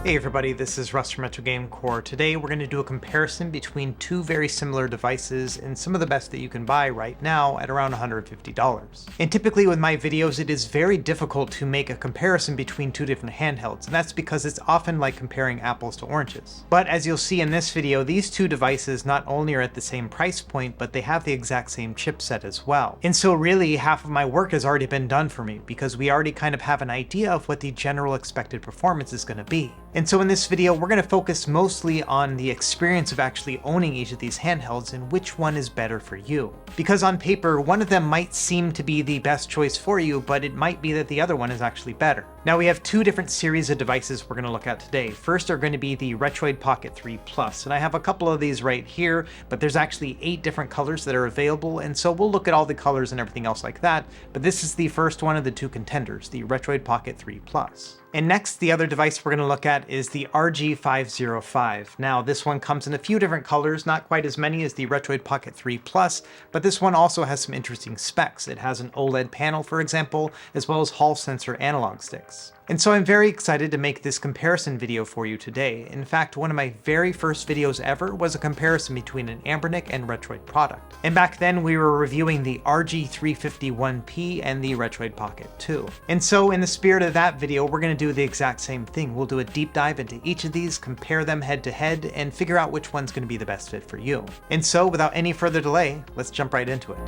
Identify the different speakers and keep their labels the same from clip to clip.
Speaker 1: Hey everybody, this is Russ from Retro Game Core. Today we're going to do a comparison between two very similar devices and some of the best that you can buy right now at around $150. And typically with my videos it is very difficult to make a comparison between two different handhelds, and that's because it's often like comparing apples to oranges. But as you'll see in this video, these two devices not only are at the same price point, but they have the exact same chipset as well. And so really half of my work has already been done for me because we already kind of have an idea of what the general expected performance is going to be. And so in this video, we're going to focus mostly on the experience of actually owning each of these handhelds and which one is better for you. Because on paper, one of them might seem to be the best choice for you, but it might be that the other one is actually better. Now we have two different series of devices we're going to look at today. First are going to be the Retroid Pocket 3 Plus, and I have a couple of these right here, but there's actually 8 different colors that are available, and so we'll look at all the colors and everything else like that, but this is the first one of the two contenders, the Retroid Pocket 3 Plus. And next, the other device we're going to look at is the RG505. Now, this one comes in a few different colors, not quite as many as the Retroid Pocket 3 Plus, but this one also has some interesting specs. It has an OLED panel, for example, as well as Hall sensor analog sticks. And so I'm very excited to make this comparison video for you today. In fact, one of my very first videos ever was a comparison between an Anbernic and Retroid product. And back then we were reviewing the RG351P and the Retroid Pocket 2. And so in the spirit of that video, we're going to do the exact same thing. We'll do a deep dive into each of these, compare them head to head, and figure out which one's going to be the best fit for you. And so without any further delay, let's jump right into it.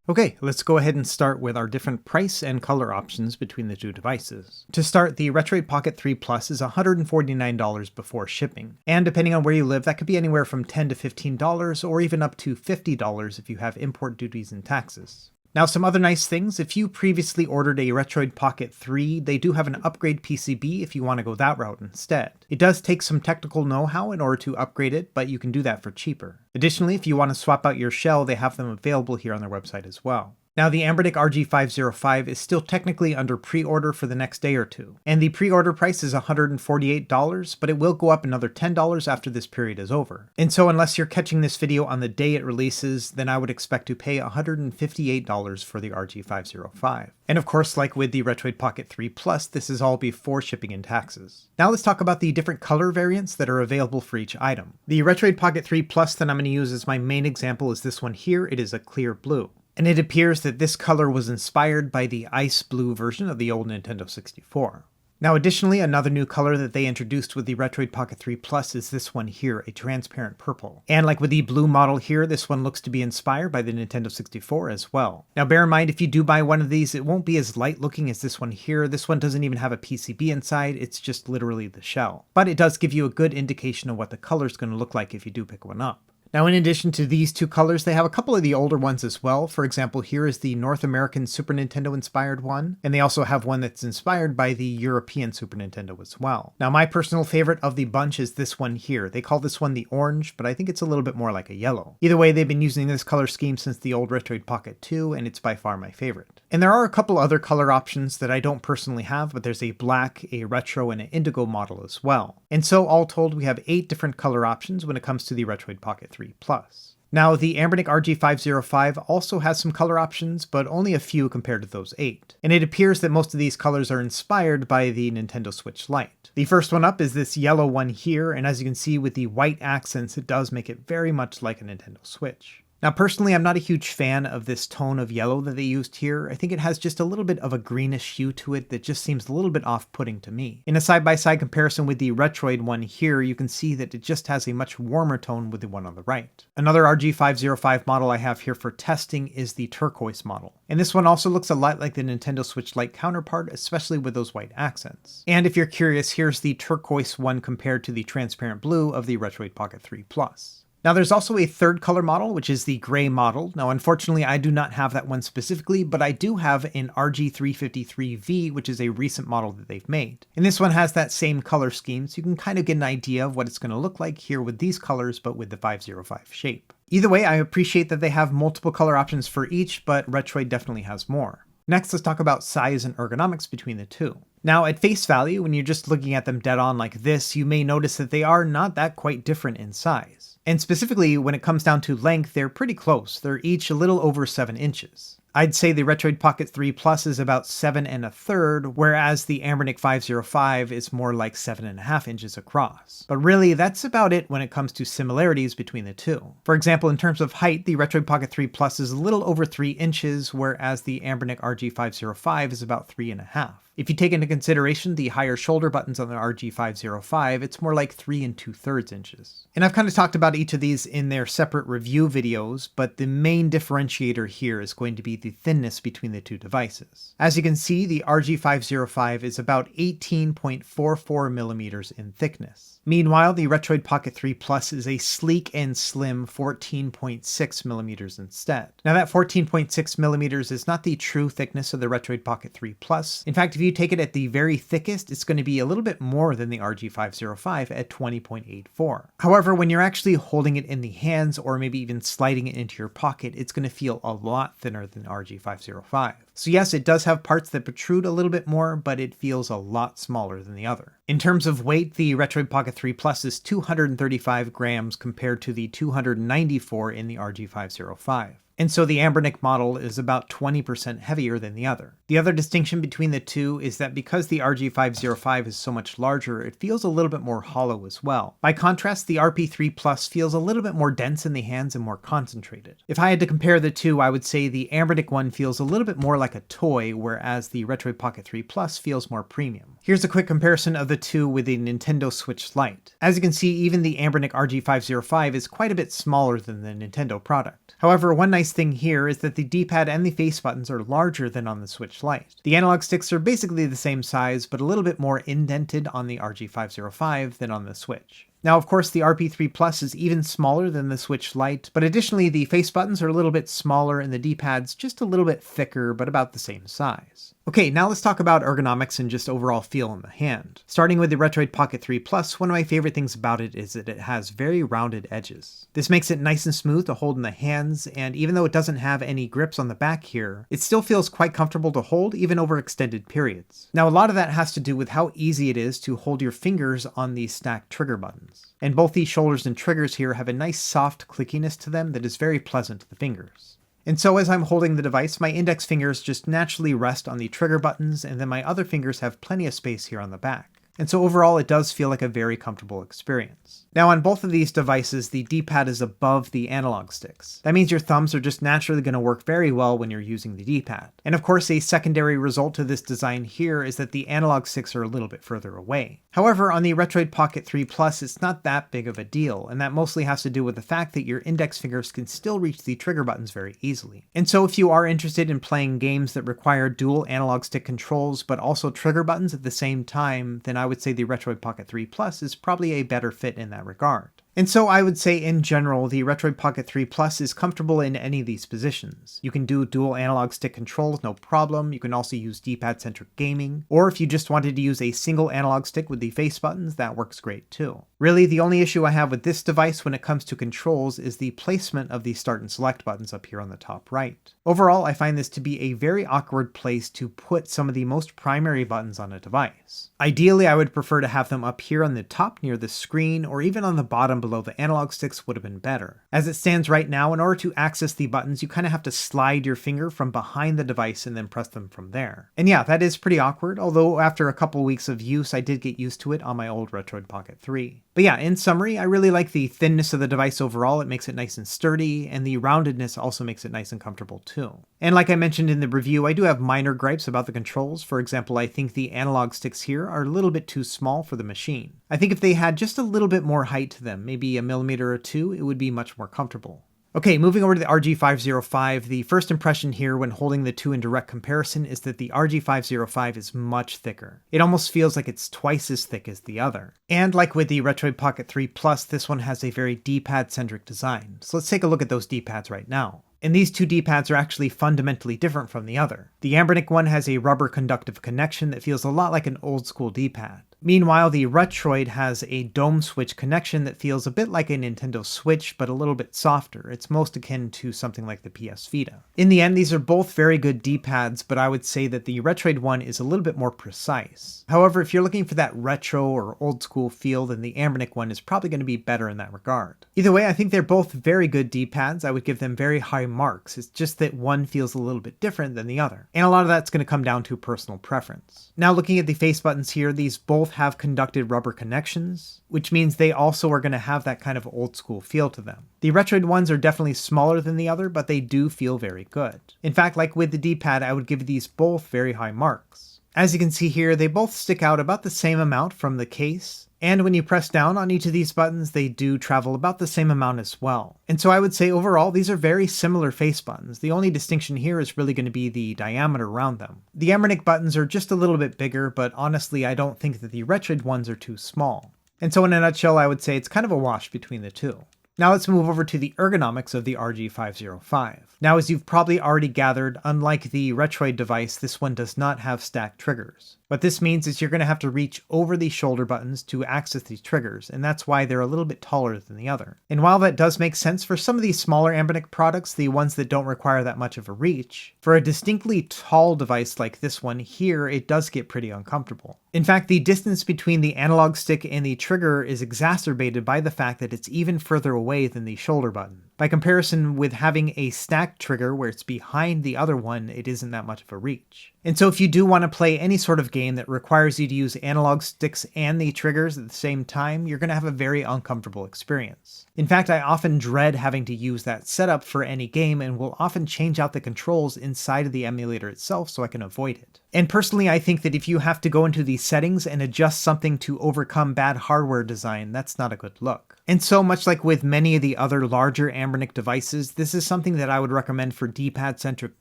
Speaker 1: Okay, let's go ahead and start with our different price and color options between the two devices. To start, the Retroid Pocket 3 Plus is $149 before shipping. And depending on where you live, that could be anywhere from $10 to $15 or even up to $50 if you have import duties and taxes. Now, some other nice things, if you previously ordered a Retroid Pocket 3, they do have an upgrade PCB if you want to go that route instead. It does take some technical know-how in order to upgrade it, but you can do that for cheaper. Additionally, if you want to swap out your shell, they have them available here on their website as well. Now, the Anbernic RG505 is still technically under pre-order for the next day or two, and the pre-order price is $148, but it will go up another $10 after this period is over. And so unless you're catching this video on the day it releases, then I would expect to pay $158 for the RG505. And of course, like with the Retroid Pocket 3 Plus, this is all before shipping and taxes. Now let's talk about the different color variants that are available for each item. The Retroid Pocket 3 Plus that I'm going to use as my main example is this one here. It is a clear blue. And it appears that this color was inspired by the ice blue version of the old Nintendo 64. Now additionally, another new color that they introduced with the Retroid Pocket 3 Plus is this one here, a transparent purple. And like with the blue model here, this one looks to be inspired by the Nintendo 64 as well. Now bear in mind, if you do buy one of these, it won't be as light looking as this one here. This one doesn't even have a PCB inside, it's just literally the shell. But it does give you a good indication of what the color is going to look like if you do pick one up. Now, in addition to these two colors, they have a couple of the older ones as well. For example, here is the North American Super Nintendo inspired one, and they also have one that's inspired by the European Super Nintendo as well. Now, my personal favorite of the bunch is this one here. They call this one the orange, but I think it's a little bit more like a yellow. Either way, they've been using this color scheme since the old Retroid Pocket 2, and it's by far my favorite. And there are a couple other color options that I don't personally have, but there's a black, a retro, and an indigo model as well. And so all told, we have 8 different color options when it comes to the Retroid Pocket 3 Plus. Now, the Anbernic RG505 also has some color options, but only a few compared to those 8. And it appears that most of these colors are inspired by the Nintendo Switch Lite. The first one up is this yellow one here, and as you can see with the white accents, it does make it very much like a Nintendo Switch. Now personally, I'm not a huge fan of this tone of yellow that they used here. I think it has just a little bit of a greenish hue to it that just seems a little bit off-putting to me. In a side-by-side comparison with the Retroid one here, you can see that it just has a much warmer tone with the one on the right. Another RG505 model I have here for testing is the turquoise model. And this one also looks a lot like the Nintendo Switch Lite counterpart, especially with those white accents. And if you're curious, here's the turquoise one compared to the transparent blue of the Retroid Pocket 3 Plus. Now there's also a third color model, which is the gray model. Now unfortunately I do not have that one specifically, but I do have an RG353V, which is a recent model that they've made. And this one has that same color scheme, so you can kind of get an idea of what it's going to look like here with these colors, but with the 505 shape. Either way, I appreciate that they have multiple color options for each, but Retroid definitely has more. Next, let's talk about size and ergonomics between the two. Now at face value, when you're just looking at them dead on like this, you may notice that they are not that quite different in size. And specifically, when it comes down to length, they're pretty close. They're each a little over 7 inches. I'd say the Retroid Pocket 3 Plus is about 7 1/3, whereas the Anbernic 505 is more like 7.5 inches across. But really, that's about it when it comes to similarities between the two. For example, in terms of height, the Retroid Pocket 3 Plus is a little over 3 inches, whereas the Anbernic RG505 is about 3.5. If you take into consideration the higher shoulder buttons on the RG505, it's more like 3 2/3 inches. And I've kind of talked about each of these in their separate review videos, but the main differentiator here is going to be the thinness between the two devices. As you can see, the RG505 is about 18.44 millimeters in thickness. Meanwhile, the Retroid Pocket 3 Plus is a sleek and slim 14.6 millimeters instead. Now that 14.6 millimeters is not the true thickness of the Retroid Pocket 3 Plus. In fact, if you take it at the very thickest, it's going to be a little bit more than the RG505 at 20.84. However, when you're actually holding it in the hands or maybe even sliding it into your pocket, it's going to feel a lot thinner than the RG505. So yes, it does have parts that protrude a little bit more, but it feels a lot smaller than the other. In terms of weight, the Retroid Pocket 3 Plus is 235 grams compared to the 294 in the RG505. And so the Anbernic model is about 20% heavier than the other. The other distinction between the two is that because the RG505 is so much larger, it feels a little bit more hollow as well. By contrast, the RP3 Plus feels a little bit more dense in the hands and more concentrated. If I had to compare the two, I would say the Anbernic one feels a little bit more like a toy, whereas the Retroid Pocket 3 Plus feels more premium. Here's a quick comparison of the two with the Nintendo Switch Lite. As you can see, even the Anbernic RG505 is quite a bit smaller than the Nintendo product. However, one nice thing here is that the D-pad and the face buttons are larger than on the Switch Lite. The analog sticks are basically the same size, but a little bit more indented on the RG505 than on the Switch. Now, of course, the RP3 Plus is even smaller than the Switch Lite, but additionally, the face buttons are a little bit smaller and the D-pad's just a little bit thicker, but about the same size. Okay, now let's talk about ergonomics and just overall feel in the hand. Starting with the Retroid Pocket 3 Plus, one of my favorite things about it is that it has very rounded edges. This makes it nice and smooth to hold in the hands, and even though it doesn't have any grips on the back here, it still feels quite comfortable to hold even over extended periods. Now, a lot of that has to do with how easy it is to hold your fingers on these stacked trigger buttons. And both these shoulders and triggers here have a nice soft clickiness to them that is very pleasant to the fingers. And so as I'm holding the device, my index fingers just naturally rest on the trigger buttons, and then my other fingers have plenty of space here on the back. And so overall, it does feel like a very comfortable experience. Now on both of these devices, the D-pad is above the analog sticks. That means your thumbs are just naturally going to work very well when you're using the D-pad. And of course, a secondary result to this design here is that the analog sticks are a little bit further away. However, on the Retroid Pocket 3 Plus, it's not that big of a deal, and that mostly has to do with the fact that your index fingers can still reach the trigger buttons very easily. And so if you are interested in playing games that require dual analog stick controls but also trigger buttons at the same time, then I would say the Retroid Pocket 3 Plus is probably a better fit in that regard. And so I would say in general, the Retroid Pocket 3 Plus is comfortable in any of these positions. You can do dual analog stick controls, no problem. You can also use D-pad centric gaming. Or if you just wanted to use a single analog stick with the face buttons, that works great too. Really, the only issue I have with this device when it comes to controls is the placement of the start and select buttons up here on the top right. Overall, I find this to be a very awkward place to put some of the most primary buttons on a device. Ideally, I would prefer to have them up here on the top near the screen, or even on the bottom below the analog sticks would have been better. As it stands right now, in order to access the buttons, you kind of have to slide your finger from behind the device and then press them from there. And yeah, that is pretty awkward, although after a couple weeks of use, I did get used to it on my old Retroid Pocket 3. But yeah, in summary, I really like the thinness of the device overall. It makes it nice and sturdy, and the roundedness also makes it nice and comfortable too. And like I mentioned in the review, I do have minor gripes about the controls. For example, I think the analog sticks here are a little bit too small for the machine. I think if they had just a little bit more height to them, maybe a millimeter or two, it would be much more comfortable. Okay, moving over to the RG505, the first impression here when holding the two in direct comparison is that the RG505 is much thicker. It almost feels like it's twice as thick as the other. And like with the Retroid Pocket 3 Plus, this one has a very D-pad centric design. So let's take a look at those D-pads right now. And these two D-pads are actually fundamentally different from the other. The Anbernic one has a rubber conductive connection that feels a lot like an old school D-pad. Meanwhile, the Retroid has a dome switch connection that feels a bit like a Nintendo Switch, but a little bit softer. It's most akin to something like the PS Vita. In the end, these are both very good D-pads, but I would say that the Retroid one is a little bit more precise. However, if you're looking for that retro or old school feel, then the Anbernic one is probably going to be better in that regard. Either way, I think they're both very good D-pads. I would give them very high marks. It's just that one feels a little bit different than the other. And a lot of that's going to come down to personal preference. Now looking at the face buttons here, these both have conducted rubber connections, which means they also are going to have that kind of old school feel to them. The Retroid ones are definitely smaller than the other, but they do feel very good. In fact, like with the D-pad, I would give these both very high marks. As you can see here, they both stick out about the same amount from the case, and when you press down on each of these buttons, they do travel about the same amount as well. And so I would say overall, these are very similar face buttons. The only distinction here is really going to be the diameter around them. The Anbernic buttons are just a little bit bigger, but honestly, I don't think that the Retroid ones are too small. And so in a nutshell, I would say it's kind of a wash between the two. Now let's move over to the ergonomics of the RG505. Now, as you've probably already gathered, unlike the Retroid device, this one does not have stacked triggers. What this means is you're going to have to reach over the shoulder buttons to access these triggers, and that's why they're a little bit taller than the other. And while that does make sense for some of these smaller Anbernic products, the ones that don't require that much of a reach, for a distinctly tall device like this one here, it does get pretty uncomfortable. In fact, the distance between the analog stick and the trigger is exacerbated by the fact that it's even further away than the shoulder button. By comparison with having a stacked trigger where it's behind the other one, it isn't that much of a reach. And so if you do want to play any sort of game that requires you to use analog sticks and the triggers at the same time, you're going to have a very uncomfortable experience. In fact, I often dread having to use that setup for any game and will often change out the controls inside of the emulator itself so I can avoid it. And personally, I think that if you have to go into the settings and adjust something to overcome bad hardware design, that's not a good look. And so much like with many of the other larger Anbernic devices, this is something that I would recommend for D-pad centric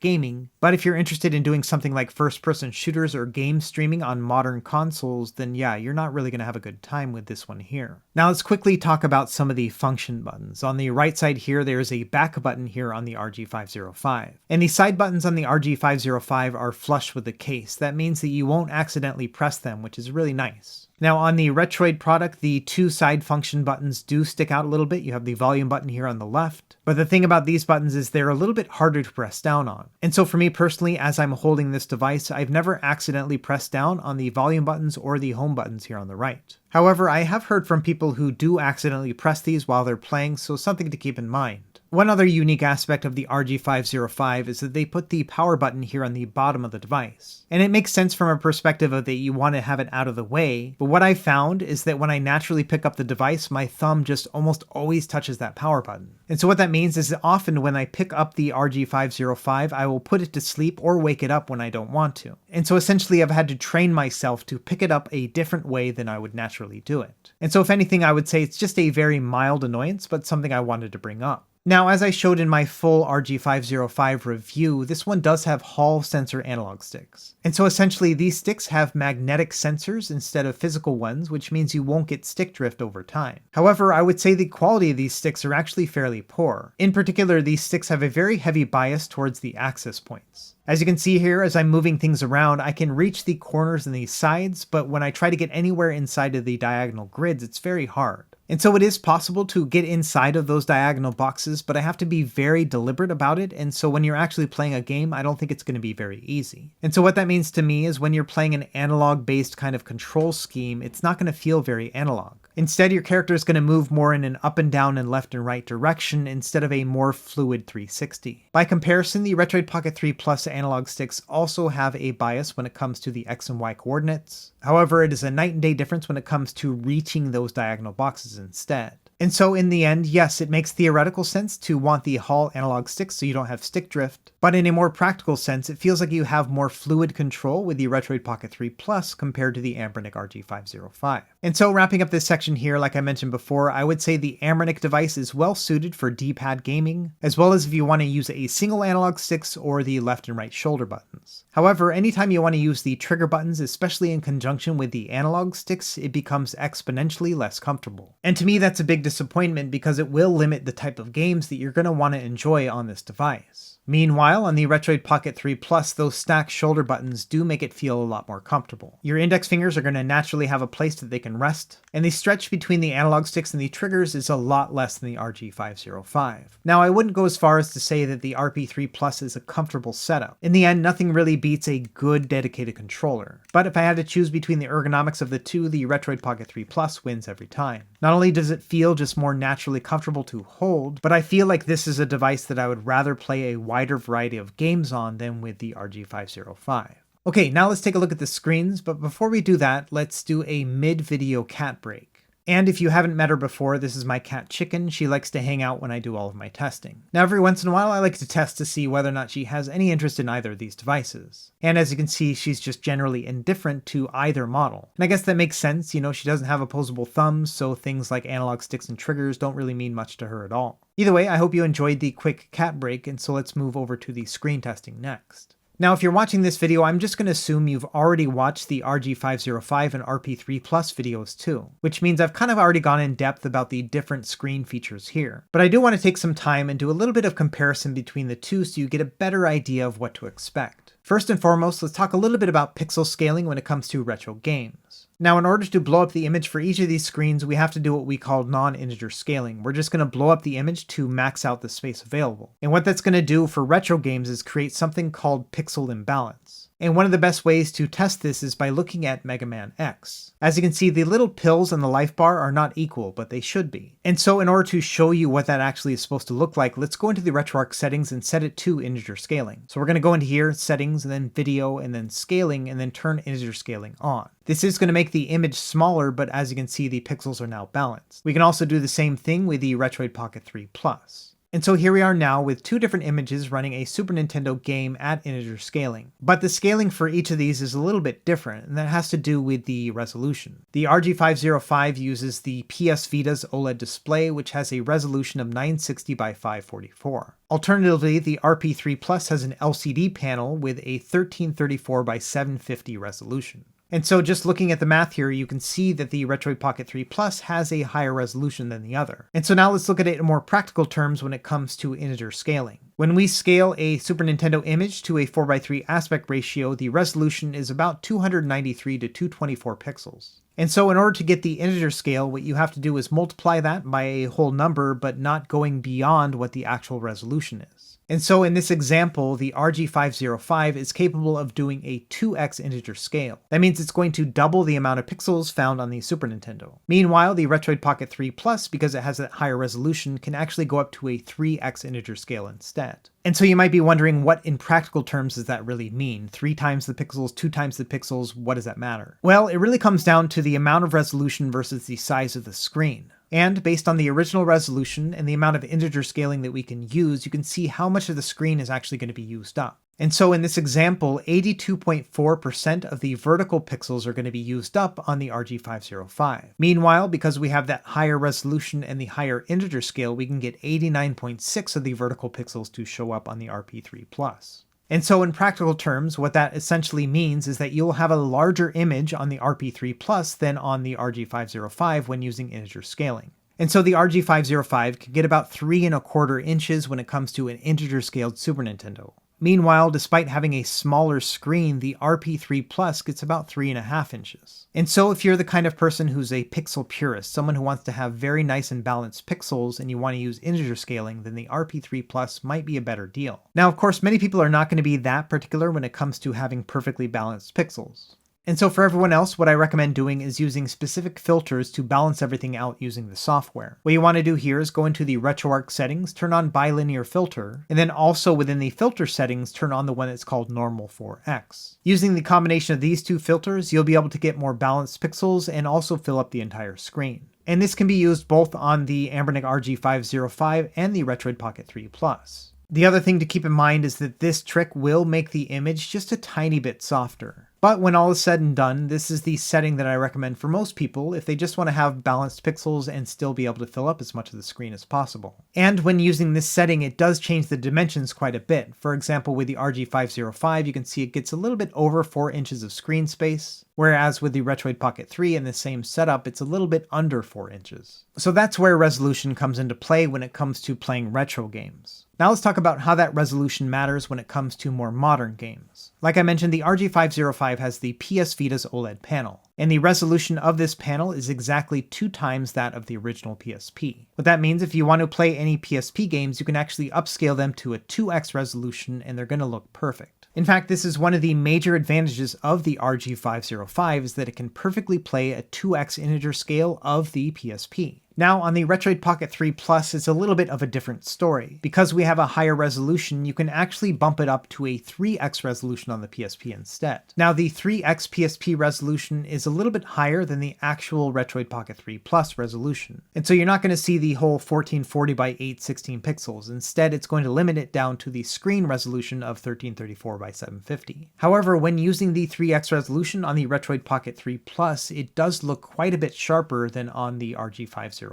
Speaker 1: gaming, but if you're interested in doing something like first-person shooters or game streaming on modern consoles, then yeah, you're not really going to have a good time with this one here. Now let's quickly talk about some of the function buttons. On the right side here, there's a back button here on the RG505. And the side buttons on the RG505 are flush with the case. That means that you won't accidentally press them, which is really nice. Now on the Retroid product, the two side function buttons do stick out a little bit. You have the volume button here on the left, but the thing about these buttons is they're a little bit harder to press down on. And so for me personally, as I'm holding this device, I've never accidentally pressed down on the volume buttons or the home buttons here on the right. However, I have heard from people who do accidentally press these while they're playing, so something to keep in mind. One other unique aspect of the RG505 is that they put the power button here on the bottom of the device. And it makes sense from a perspective of that you want to have it out of the way, but what I found is that when I naturally pick up the device, my thumb just almost always touches that power button. And so what that means is that often when I pick up the RG505, I will put it to sleep or wake it up when I don't want to. And so essentially I've had to train myself to pick it up a different way than I would naturally do it. And so if anything, I would say it's just a very mild annoyance, but something I wanted to bring up. Now, as I showed in my full RG505 review, this one does have Hall sensor analog sticks. And so essentially these sticks have magnetic sensors instead of physical ones, which means you won't get stick drift over time. However, I would say the quality of these sticks are actually fairly poor. In particular, these sticks have a very heavy bias towards the access points. As you can see here, as I'm moving things around, I can reach the corners and the sides, but when I try to get anywhere inside of the diagonal grids, it's very hard. And so it is possible to get inside of those diagonal boxes, but I have to be very deliberate about it, and so when you're actually playing a game, I don't think it's going to be very easy. And so what that means to me is when you're playing an analog-based kind of control scheme, it's not going to feel very analog. Instead, your character is going to move more in an up and down and left and right direction instead of a more fluid 360. By comparison, the Retroid Pocket 3 Plus analog sticks also have a bias when it comes to the X and Y coordinates. However, it is a night and day difference when it comes to reaching those diagonal boxes instead. And so in the end, yes, it makes theoretical sense to want the Hall analog sticks so you don't have stick drift, but in a more practical sense, it feels like you have more fluid control with the Retroid Pocket 3 Plus compared to the Anbernic RG505. And so wrapping up this section here, like I mentioned before, I would say the Anbernic device is well suited for D-pad gaming, as well as if you want to use a single analog sticks or the left and right shoulder buttons. However, anytime you want to use the trigger buttons, especially in conjunction with the analog sticks, it becomes exponentially less comfortable. And to me, that's a big disappointment because it will limit the type of games that you're going to want to enjoy on this device. Meanwhile, on the Retroid Pocket 3 Plus, those stacked shoulder buttons do make it feel a lot more comfortable. Your index fingers are going to naturally have a place that they can rest, and the stretch between the analog sticks and the triggers is a lot less than the RG505. Now, I wouldn't go as far as to say that the RP3 Plus is a comfortable setup. In the end, nothing really beats a good dedicated controller. But if I had to choose between the ergonomics of the two, the Retroid Pocket 3 Plus wins every time. Not only does it feel just more naturally comfortable to hold, but I feel like this is a device that I would rather play a wider variety of games on than with the RG505. Okay, now let's take a look at the screens, but before we do that, let's do a mid-video cat break. And if you haven't met her before, this is my cat Chicken. She likes to hang out when I do all of my testing. Now, every once in a while, I like to test to see whether or not she has any interest in either of these devices. And as you can see, she's just generally indifferent to either model. And I guess that makes sense, you know, she doesn't have opposable thumbs, so things like analog sticks and triggers don't really mean much to her at all. Either way, I hope you enjoyed the quick cat break, and so let's move over to the screen testing next. Now, if you're watching this video, I'm just going to assume you've already watched the RG505 and RP3 Plus videos too, which means I've kind of already gone in depth about the different screen features here. But I do want to take some time and do a little bit of comparison between the two so you get a better idea of what to expect. First and foremost, let's talk a little bit about pixel scaling when it comes to retro games. Now, in order to blow up the image for each of these screens, we have to do what we call non-integer scaling. We're just going to blow up the image to max out the space available. And what that's going to do for retro games is create something called pixel imbalance. And one of the best ways to test this is by looking at Mega Man X. As you can see, the little pills on the life bar are not equal, but they should be. And so in order to show you what that actually is supposed to look like, let's go into the RetroArch settings and set it to integer scaling. So we're going to go into here, settings, and then video, and then scaling, and then turn integer scaling on. This is going to make the image smaller, but as you can see, the pixels are now balanced. We can also do the same thing with the Retroid Pocket 3 Plus. And so here we are now with two different images running a Super Nintendo game at integer scaling. But the scaling for each of these is a little bit different, and that has to do with the resolution. The RG505 uses the PS Vita's OLED display, which has a resolution of 960 by 544. Alternatively, the RP3 Plus has an LCD panel with a 1334 by 750 resolution. And so just looking at the math here, you can see that the Retroid Pocket 3 Plus has a higher resolution than the other. And so now let's look at it in more practical terms when it comes to integer scaling. When we scale a Super Nintendo image to a 4:3 aspect ratio, the resolution is about 293 to 224 pixels. And so in order to get the integer scale, what you have to do is multiply that by a whole number, but not going beyond what the actual resolution is. And so in this example, the RG505 is capable of doing a 2x integer scale. That means it's going to double the amount of pixels found on the Super Nintendo. Meanwhile, the Retroid Pocket 3 Plus, because it has that higher resolution, can actually go up to a 3x integer scale instead. And so you might be wondering, what in practical terms does that really mean? 3 times the pixels, 2 times the pixels, what does that matter? Well, it really comes down to the amount of resolution versus the size of the screen. And based on the original resolution and the amount of integer scaling that we can use, you can see how much of the screen is actually going to be used up. And so in this example, 82.4% of the vertical pixels are going to be used up on the RG505. Meanwhile, because we have that higher resolution and the higher integer scale, we can get 89.6% of the vertical pixels to show up on the RP3 Plus. And so in practical terms, what that essentially means is that you'll have a larger image on the RP3 Plus than on the RG505 when using integer scaling. And so the RG505 can get about 3¼ inches when it comes to an integer scaled Super Nintendo. Meanwhile, despite having a smaller screen, the RP3 Plus gets about 3½ inches. And so if you're the kind of person who's a pixel purist, someone who wants to have very nice and balanced pixels and you want to use integer scaling, then the RP3 Plus might be a better deal. Now, of course, many people are not going to be that particular when it comes to having perfectly balanced pixels. And so for everyone else, what I recommend doing is using specific filters to balance everything out using the software. What you want to do here is go into the RetroArch settings, turn on bilinear filter, and then also within the filter settings, turn on the one that's called normal for X. Using the combination of these two filters, you'll be able to get more balanced pixels and also fill up the entire screen. And this can be used both on the Anbernic RG505 and the Retroid Pocket 3 Plus. The other thing to keep in mind is that this trick will make the image just a tiny bit softer. But when all is said and done, this is the setting that I recommend for most people if they just want to have balanced pixels and still be able to fill up as much of the screen as possible. And when using this setting, it does change the dimensions quite a bit. For example, with the RG505, you can see it gets a little bit over 4 inches of screen space. whereas with the Retroid Pocket 3 in the same setup, it's a little bit under 4 inches. So that's where resolution comes into play when it comes to playing retro games. Now let's talk about how that resolution matters when it comes to more modern games. Like I mentioned, the RG505 has the PS Vita's OLED panel, and the resolution of this panel is exactly 2 times that of the original PSP. What that means, if you want to play any PSP games, you can actually upscale them to a 2x resolution and they're going to look perfect. In fact, this is one of the major advantages of the RG505 is that it can perfectly play a 2x integer scale of the PSP. Now, on the Retroid Pocket 3 Plus, it's a little bit of a different story. Because we have a higher resolution, you can actually bump it up to a 3x resolution on the PSP instead. Now, the 3x PSP resolution is a little bit higher than the actual Retroid Pocket 3 Plus resolution. And so you're not going to see the whole 1440 by 816 pixels. Instead, it's going to limit it down to the screen resolution of 1334 by 750. However, when using the 3x resolution on the Retroid Pocket 3 Plus, it does look quite a bit sharper than on the RG505.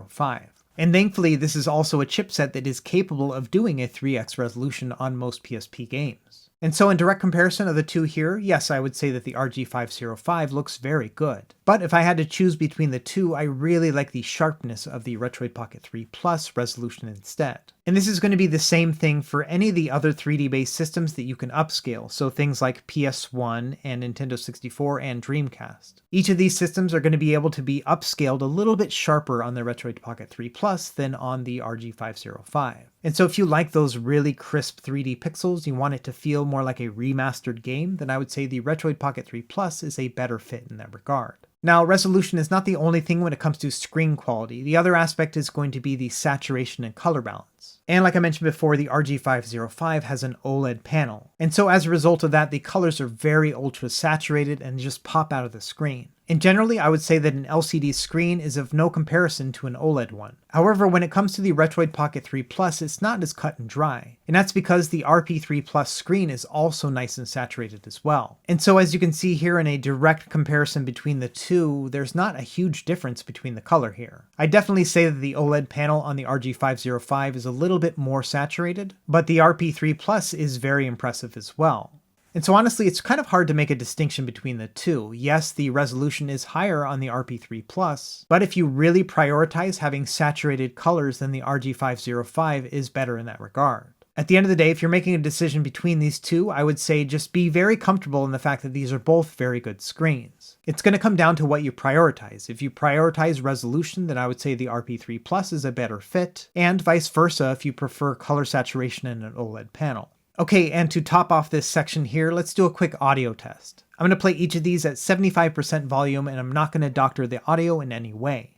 Speaker 1: And thankfully, this is also a chipset that is capable of doing a 3x resolution on most PSP games. And so in direct comparison of the two here, yes, I would say that the RG505 looks very good. But if I had to choose between the two, I really like the sharpness of the Retroid Pocket 3 Plus resolution instead. And this is going to be the same thing for any of the other 3D-based systems that you can upscale, so things like PS1 and Nintendo 64 and Dreamcast. Each of these systems are going to be able to be upscaled a little bit sharper on the Retroid Pocket 3 Plus than on the RG505. And so if you like those really crisp 3D pixels, you want it to feel more like a remastered game, then I would say the Retroid Pocket 3 Plus is a better fit in that regard. Now, resolution is not the only thing when it comes to screen quality. The other aspect is going to be the saturation and color balance. And like I mentioned before, the RG505 has an OLED panel. And so as a result of that, the colors are very ultra saturated and just pop out of the screen. And generally, I would say that an LCD screen is of no comparison to an OLED one. However, when it comes to the Retroid Pocket 3 Plus, it's not as cut and dry. And that's because the RP3 Plus screen is also nice and saturated as well. And so as you can see here in a direct comparison between the two, there's not a huge difference between the color here. I definitely say that the OLED panel on the RG505 is a little bit more saturated, but the RP3 Plus is very impressive as well. And so honestly, it's kind of hard to make a distinction between the two. Yes, the resolution is higher on the RP3 Plus, but if you really prioritize having saturated colors, then the RG505 is better in that regard. At the end of the day, if you're making a decision between these two, I would say just be very comfortable in the fact that these are both very good screens. It's going to come down to what you prioritize. If you prioritize resolution, then I would say the RP3 Plus is a better fit, and vice versa if you prefer color saturation in an OLED panel. Okay, and to top off this section here, let's do a quick audio test. I'm going to play each of these at 75% volume, and I'm not going to doctor the audio in any way.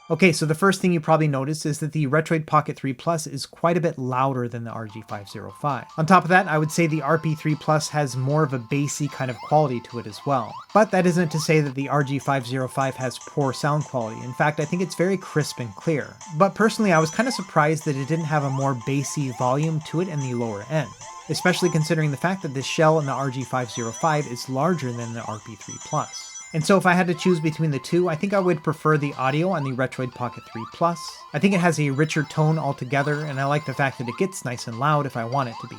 Speaker 1: Okay, so the first thing you probably noticed is that the Retroid Pocket 3 Plus is quite a bit louder than the RG505. On top of that, I would say the RP3 Plus has more of a bassy kind of quality to it as well. But that isn't to say that the RG505 has poor sound quality. In fact, I think it's very crisp and clear. But personally, I was kind of surprised that it didn't have a more bassy volume to it in the lower end, especially considering the fact that the shell in the RG505 is larger than the RP3 Plus. And so if I had to choose between the two, I think I would prefer the audio on the Retroid Pocket 3 Plus. I think it has a richer tone altogether, and I like the fact that it gets nice and loud if I want it to be.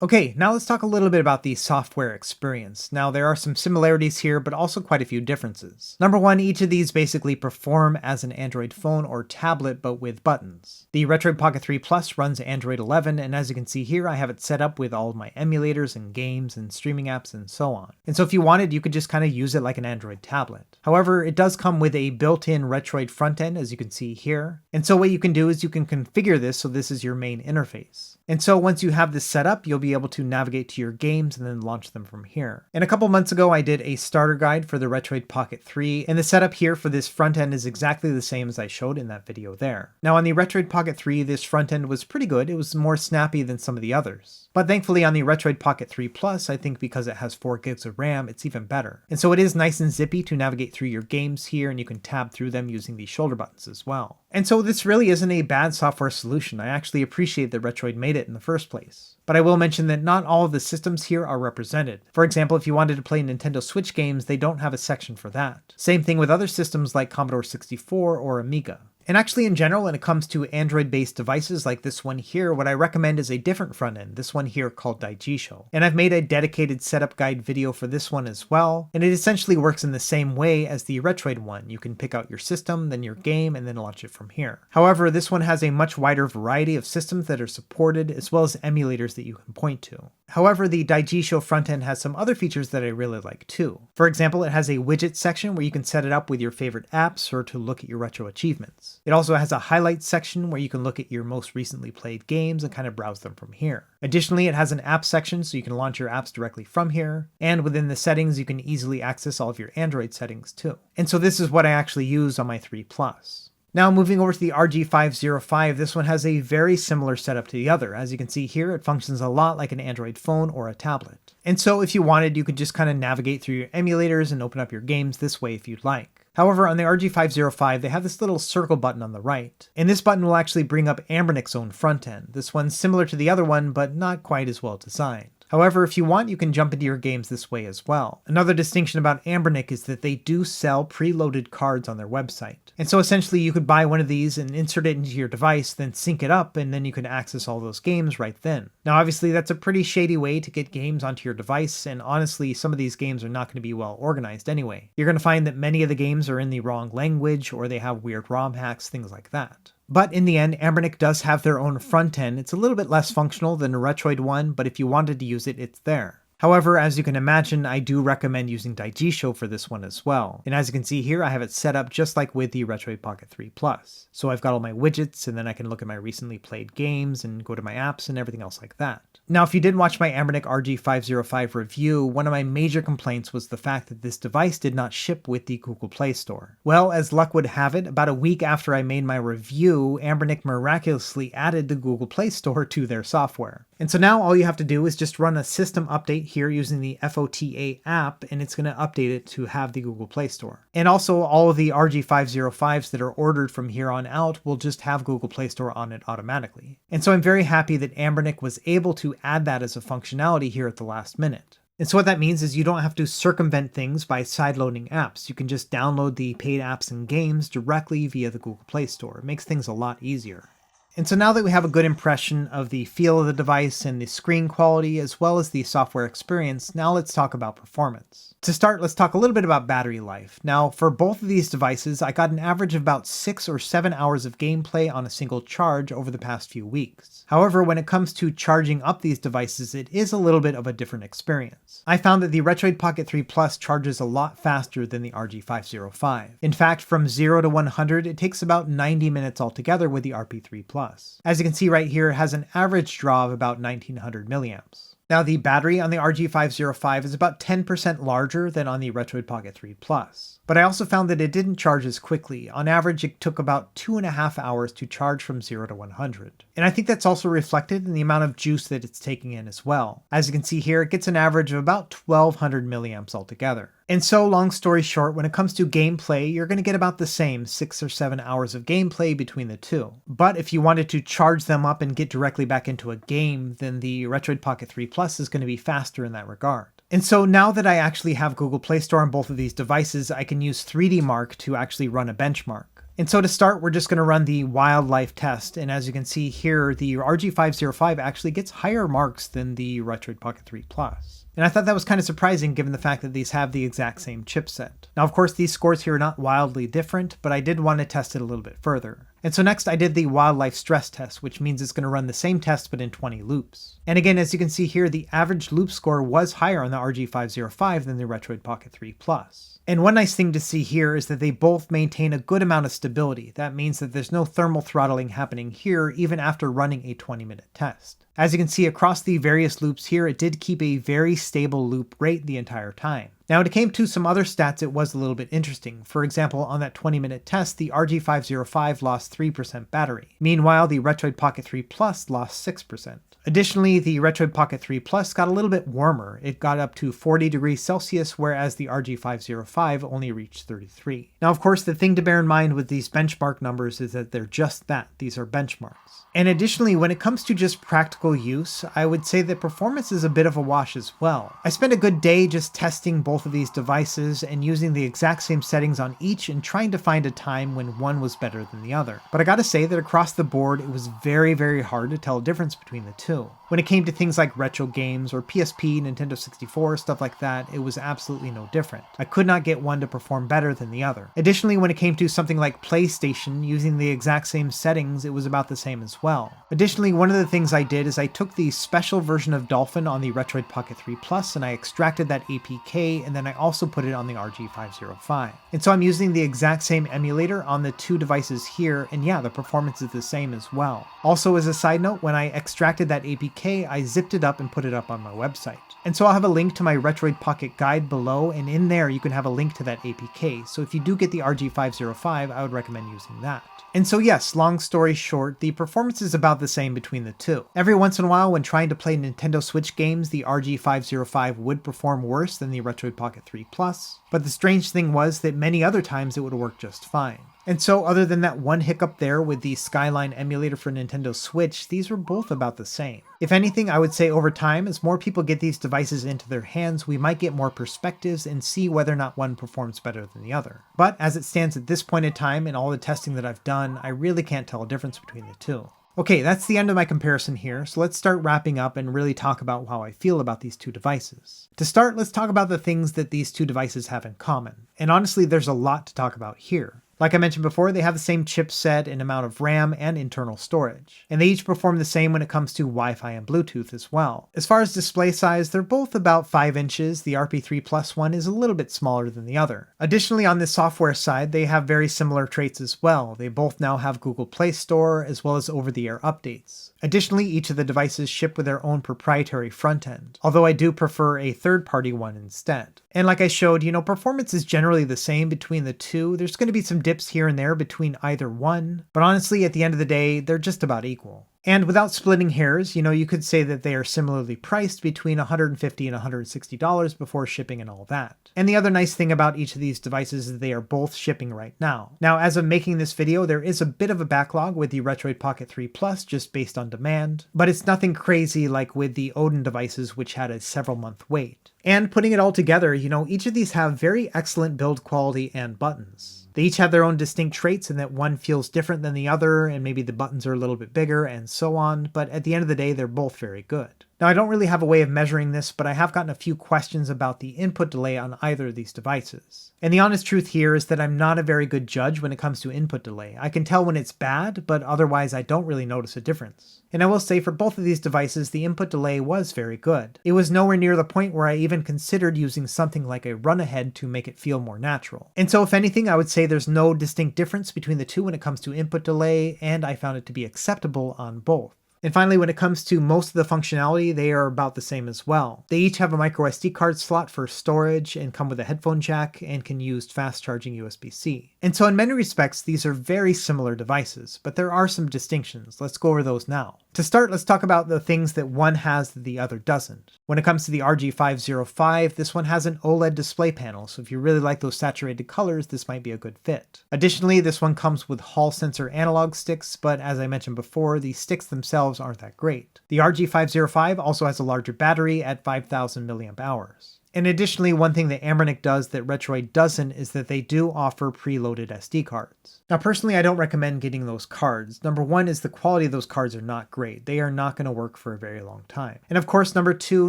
Speaker 1: Okay, now let's talk a little bit about the software experience. Now, there are some similarities here, but also quite a few differences. Number one, each of these basically perform as an Android phone or tablet, but with buttons. The Retroid Pocket 3 Plus runs Android 11, and as you can see here, I have it set up with all of my emulators and games and streaming apps and so on. And so if you wanted, you could just kind of use it like an Android tablet. However, it does come with a built-in Retroid front end, as you can see here. And so what you can do is you can configure this so this is your main interface. And so once you have this set up, you'll be be able to navigate to your games and then launch them from here. And a couple months ago, I did a starter guide for the Retroid Pocket 3, and the setup here for this front end is exactly the same as I showed in that video there. Now on the Retroid Pocket 3, this front end was pretty good. It was more snappy than some of the others. But thankfully on the Retroid Pocket 3 Plus, I think because it has 4 gigs of RAM, it's even better. And so it is nice and zippy to navigate through your games here, and you can tab through them using the shoulder buttons as well. And so this really isn't a bad software solution. I actually appreciate that Retroid made it in the first place. But I will mention that not all of the systems here are represented. For example, if you wanted to play Nintendo Switch games, they don't have a section for that. Same thing with other systems like Commodore 64 or Amiga. And actually in general, when it comes to Android-based devices like this one here, what I recommend is a different front end, this one here called Daijisho. And I've made a dedicated setup guide video for this one as well, and it essentially works in the same way as the Retroid one. You can pick out your system, then your game, and then launch it from here. However, this one has a much wider variety of systems that are supported, as well as emulators that you can point to. However, the Daijisho frontend has some other features that I really like too. For example, it has a widget section where you can set it up with your favorite apps or to look at your retro achievements. It also has a highlights section where you can look at your most recently played games and kind of browse them from here. Additionally, it has an app section so you can launch your apps directly from here, and within the settings you can easily access all of your Android settings too. And so this is what I actually use on my 3 Plus. Now moving over to the RG505, this one has a very similar setup to the other. As you can see here, it functions a lot like an Android phone or a tablet. And so if you wanted, you could just kind of navigate through your emulators and open up your games this way if you'd like. However, on the RG505, they have this little circle button on the right, and this button will actually bring up Anbernic's own front end. This one's similar to the other one, but not quite as well designed. However, if you want, you can jump into your games this way as well. Another distinction about Anbernic is that they do sell preloaded cards on their website. And so essentially you could buy one of these and insert it into your device, then sync it up, and then you can access all those games right then. Now obviously that's a pretty shady way to get games onto your device, and honestly some of these games are not going to be well organized anyway. You're going to find that many of the games are in the wrong language, or they have weird ROM hacks, things like that. But in the end, Anbernic does have their own front end. It's a little bit less functional than the Retroid one, but if you wanted to use it, it's there. However, as you can imagine, I do recommend using Daijisho for this one as well. And as you can see here, I have it set up just like with the Retroid Pocket 3 Plus. So I've got all my widgets, and then I can look at my recently played games and go to my apps and everything else like that. Now, if you did watch my Anbernic RG505 review, one of my major complaints was the fact that this device did not ship with the Google Play Store. Well, as luck would have it, about a week after I made my review, Anbernic miraculously added the Google Play Store to their software. And so now all you have to do is just run a system update here using the FOTA app, and it's going to update it to have the Google Play Store. And also all of the RG505s that are ordered from here on out will just have Google Play Store on it automatically. And so I'm very happy that Anbernic was able to add that as a functionality here at the last minute. And so what that means is you don't have to circumvent things by sideloading apps. You can just download the paid apps and games directly via the Google Play Store. It makes things a lot easier. And so now that we have a good impression of the feel of the device and the screen quality as well as the software experience, now let's talk about performance. To start, let's talk a little bit about battery life. Now, for both of these devices, I got an average of about 6 or 7 hours of gameplay on a single charge over the past few weeks. However, when it comes to charging up these devices, it is a little bit of a different experience. I found that the Retroid Pocket 3 Plus charges a lot faster than the RG505. In fact, from 0 to 100, it takes about 90 minutes altogether with the RP3 Plus. As you can see right here, it has an average draw of about 1900 milliamps. Now, the battery on the RG505 is about 10% larger than on the Retroid Pocket 3 Plus. But I also found that it didn't charge as quickly. On average, it took about 2.5 hours to charge from 0 to 100. And I think that's also reflected in the amount of juice that it's taking in as well. As you can see here, it gets an average of about 1200 milliamps altogether. And so, long story short, when it comes to gameplay, you're going to get about the same 6 or 7 hours of gameplay between the two. But if you wanted to charge them up and get directly back into a game, then the Retroid Pocket 3 Plus is going to be faster in that regard. And so now that I actually have Google Play Store on both of these devices, I can use 3D Mark to actually run a benchmark. And so to start, we're just going to run the wildlife test. And as you can see here, the RG505 actually gets higher marks than the Retroid Pocket 3 Plus. And I thought that was kind of surprising given the fact that these have the exact same chipset. Now, of course, these scores here are not wildly different, but I did want to test it a little bit further. And so next I did the wildlife stress test, which means it's going to run the same test but in 20 loops. And again, as you can see here, the average loop score was higher on the RG505 than the Retroid Pocket 3 Plus. And one nice thing to see here is that they both maintain a good amount of stability. That means that there's no thermal throttling happening here even after running a 20-minute test. As you can see across the various loops here, it did keep a very stable loop rate the entire time. Now, when it came to some other stats, it was a little bit interesting. For example, on that 20-minute test, the RG505 lost 3% battery. Meanwhile, the Retroid Pocket 3 Plus lost 6%. Additionally, the Retroid Pocket 3 Plus got a little bit warmer. It got up to 40 degrees Celsius, whereas the RG505 only reached 33. Now, of course, the thing to bear in mind with these benchmark numbers is that they're just that. These are benchmarks. And additionally, when it comes to just practical use, I would say that performance is a bit of a wash as well. I spent a good day just testing both of these devices and using the exact same settings on each and trying to find a time when one was better than the other. But I gotta say that across the board, it was very, very hard to tell a difference between the two. When it came to things like retro games or PSP, Nintendo 64, stuff like that, it was absolutely no different. I could not get one to perform better than the other. Additionally, when it came to something like PlayStation, using the exact same settings, it was about the same as well. Additionally, one of the things I did is I took the special version of Dolphin on the Retroid Pocket 3 Plus and I extracted that APK, and then I also put it on the RG505. And so I'm using the exact same emulator on the two devices here, and yeah, the performance is the same as well. Also, as a side note, when I extracted that APK, I zipped it up and put it up on my website. And so I'll have a link to my Retroid Pocket guide below, and in there you can have a link to that APK. So if you do get the RG505, I would recommend using that. And so yes, long story short, the performance is about the same between the two. Every once in a while, when trying to play Nintendo Switch games, the RG505 would perform worse than the Retroid Pocket 3 Plus, but the strange thing was that many other times it would work just fine. And so other than that one hiccup there with the Skyline emulator for Nintendo Switch, these were both about the same. If anything, I would say over time, as more people get these devices into their hands, we might get more perspectives and see whether or not one performs better than the other. But as it stands at this point in time, in all the testing that I've done, I really can't tell a difference between the two. Okay, that's the end of my comparison here, so let's start wrapping up and really talk about how I feel about these two devices. To start, let's talk about the things that these two devices have in common. And honestly, there's a lot to talk about here. Like I mentioned before, they have the same chipset and amount of RAM and internal storage. And they each perform the same when it comes to Wi-Fi and Bluetooth as well. As far as display size, they're both about 5 inches. The RP3 Plus one is a little bit smaller than the other. Additionally, on the software side, they have very similar traits as well. They both now have Google Play Store as well as over-the-air updates. Additionally, each of the devices ship with their own proprietary front end, although I do prefer a third-party one instead. And like I showed, performance is generally the same between the two. There's going to be some dips here and there between either one, but honestly, at the end of the day, they're just about equal. And without splitting hairs, you could say that they are similarly priced between $150 and $160 before shipping and all that. And the other nice thing about each of these devices is they are both shipping right now. Now, as of making this video, there is a bit of a backlog with the Retroid Pocket 3 Plus just based on demand, but it's nothing crazy like with the Odin devices, which had a several-month wait. And putting it all together, each of these have very excellent build quality and buttons. They each have their own distinct traits in that one feels different than the other, and maybe the buttons are a little bit bigger and so on, but at the end of the day, they're both very good. Now, I don't really have a way of measuring this, but I have gotten a few questions about the input delay on either of these devices. And the honest truth here is that I'm not a very good judge when it comes to input delay. I can tell when it's bad, but otherwise I don't really notice a difference. And I will say for both of these devices, the input delay was very good. It was nowhere near the point where I even considered using something like a run-ahead to make it feel more natural. And so if anything, I would say there's no distinct difference between the two when it comes to input delay, and I found it to be acceptable on both. And finally, when it comes to most of the functionality, they are about the same as well. They each have a micro SD card slot for storage and come with a headphone jack and can use fast charging USB-C. And so in many respects, these are very similar devices, but there are some distinctions. Let's go over those now. To start, let's talk about the things that one has that the other doesn't. When it comes to the RG505, this one has an OLED display panel, so if you really like those saturated colors, this might be a good fit. Additionally, this one comes with Hall sensor analog sticks, but as I mentioned before, the sticks themselves aren't that great. The RG505 also has a larger battery at 5,000 milliamp hours. And additionally, one thing that Anbernic does that Retroid doesn't is that they do offer preloaded SD cards. Now personally, I don't recommend getting those cards. Number one is the quality of those cards are not great. They are not going to work for a very long time. And of course, number two,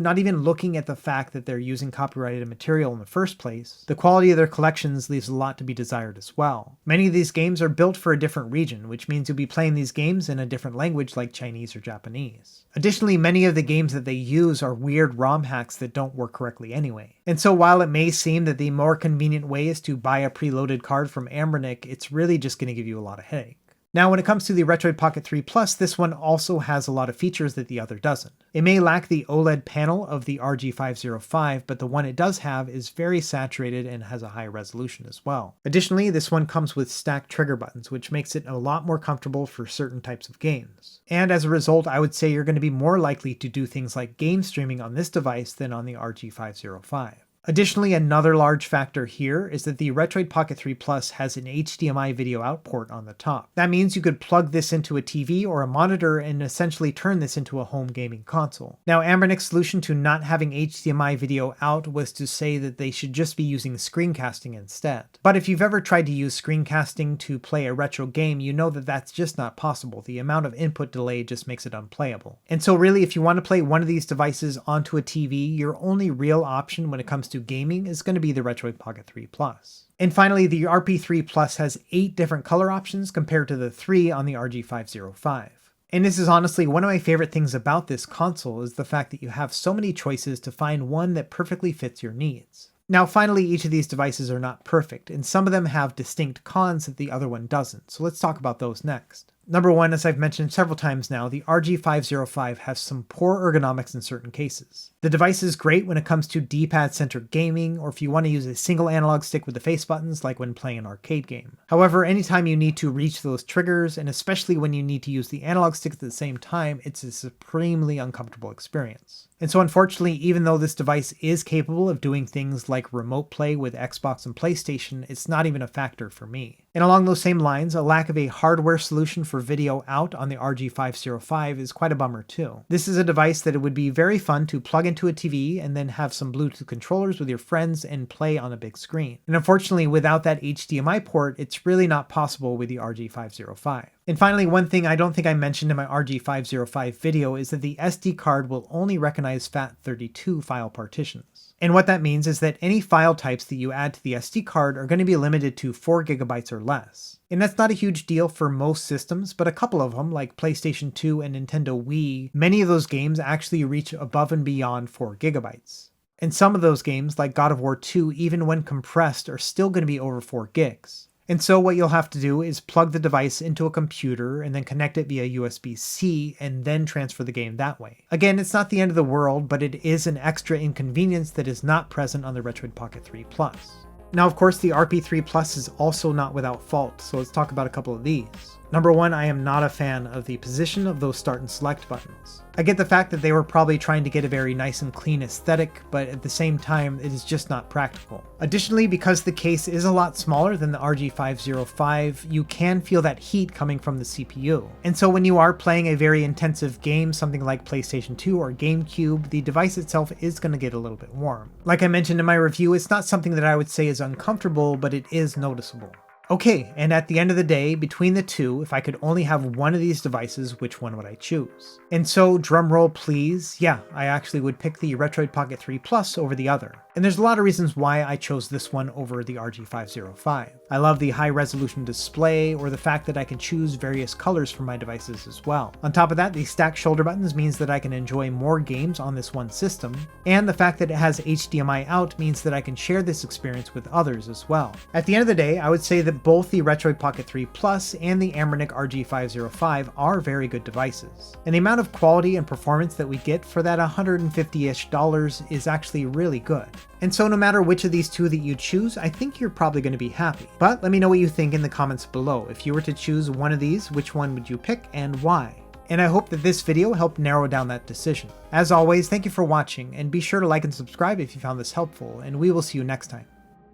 Speaker 1: not even looking at the fact that they're using copyrighted material in the first place, the quality of their collections leaves a lot to be desired as well. Many of these games are built for a different region, which means you'll be playing these games in a different language like Chinese or Japanese. Additionally, many of the games that they use are weird ROM hacks that don't work correctly anyway. anyway. And so while it may seem that the more convenient way is to buy a preloaded card from Anbernic, it's really just going to give you a lot of headache. Now when it comes to the Retroid Pocket 3 Plus, this one also has a lot of features that the other doesn't. It may lack the OLED panel of the RG505, but the one it does have is very saturated and has a high resolution as well. Additionally, this one comes with stacked trigger buttons, which makes it a lot more comfortable for certain types of games. And as a result, I would say you're going to be more likely to do things like game streaming on this device than on the RG505. Additionally, another large factor here is that the Retroid Pocket 3 Plus has an HDMI video out port on the top. That means you could plug this into a TV or a monitor and essentially turn this into a home gaming console. Now, Anbernic's solution to not having HDMI video out was to say that they should just be using screencasting instead. But if you've ever tried to use screencasting to play a retro game, you know that that's just not possible. The amount of input delay just makes it unplayable. And so really, if you want to play one of these devices onto a TV, your only real option when it comes to gaming is going to be the Retroid Pocket 3 Plus. And finally, the RP3 Plus has 8 different color options compared to the 3 on the RG505. And this is honestly one of my favorite things about this console is the fact that you have so many choices to find one that perfectly fits your needs. Now finally, each of these devices are not perfect, and some of them have distinct cons that the other one doesn't, so let's talk about those next. Number one, as I've mentioned several times now, the RG505 has some poor ergonomics in certain cases. The device is great when it comes to D-pad centered gaming, or if you want to use a single analog stick with the face buttons like when playing an arcade game. However, anytime you need to reach those triggers, and especially when you need to use the analog stick at the same time, it's a supremely uncomfortable experience. And so unfortunately, even though this device is capable of doing things like remote play with Xbox and PlayStation, it's not even a factor for me. And along those same lines, a lack of a hardware solution for video out on the RG505 is quite a bummer too. This is a device that it would be very fun to plug into a TV and then have some Bluetooth controllers with your friends and play on a big screen. And unfortunately, without that HDMI port, it's really not possible with the RG505. And finally, one thing I don't think I mentioned in my RG505 video is that the SD card will only recognize FAT32 file partitions. And what that means is that any file types that you add to the SD card are going to be limited to 4 GB or less. And that's not a huge deal for most systems, but a couple of them, like PlayStation 2 and Nintendo Wii, many of those games actually reach above and beyond 4 GB. And some of those games, like God of War 2, even when compressed, are still going to be over 4 gigs. And so what you'll have to do is plug the device into a computer and then connect it via USB-C and then transfer the game that way. Again, it's not the end of the world, but it is an extra inconvenience that is not present on the Retroid Pocket 3 Plus. Now, of course, the RP3 Plus is also not without fault, so let's talk about a couple of these. Number one, I am not a fan of the position of those start and select buttons. I get the fact that they were probably trying to get a very nice and clean aesthetic, but at the same time, it is just not practical. Additionally, because the case is a lot smaller than the RG505, you can feel that heat coming from the CPU. And so when you are playing a very intensive game, something like PlayStation 2 or GameCube, the device itself is going to get a little bit warm. Like I mentioned in my review, it's not something that I would say is uncomfortable, but it is noticeable. Okay, and at the end of the day, between the two, if I could only have one of these devices, which one would I choose? And so, drumroll please, yeah, I actually would pick the Retroid Pocket 3 Plus over the other. And there's a lot of reasons why I chose this one over the RG505. I love the high resolution display, or the fact that I can choose various colors for my devices as well. On top of that, the stacked shoulder buttons means that I can enjoy more games on this one system, and the fact that it has HDMI out means that I can share this experience with others as well. At the end of the day, I would say that both the Retroid Pocket 3 Plus and the Anbernic RG505 are very good devices. And the amount of quality and performance that we get for that $150-ish is actually really good. And so no matter which of these two that you choose, I think you're probably going to be happy. But let me know what you think in the comments below. If you were to choose one of these, which one would you pick and why? And I hope that this video helped narrow down that decision. As always, thank you for watching, and be sure to like and subscribe if you found this helpful, and we will see you next time.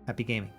Speaker 1: Happy gaming.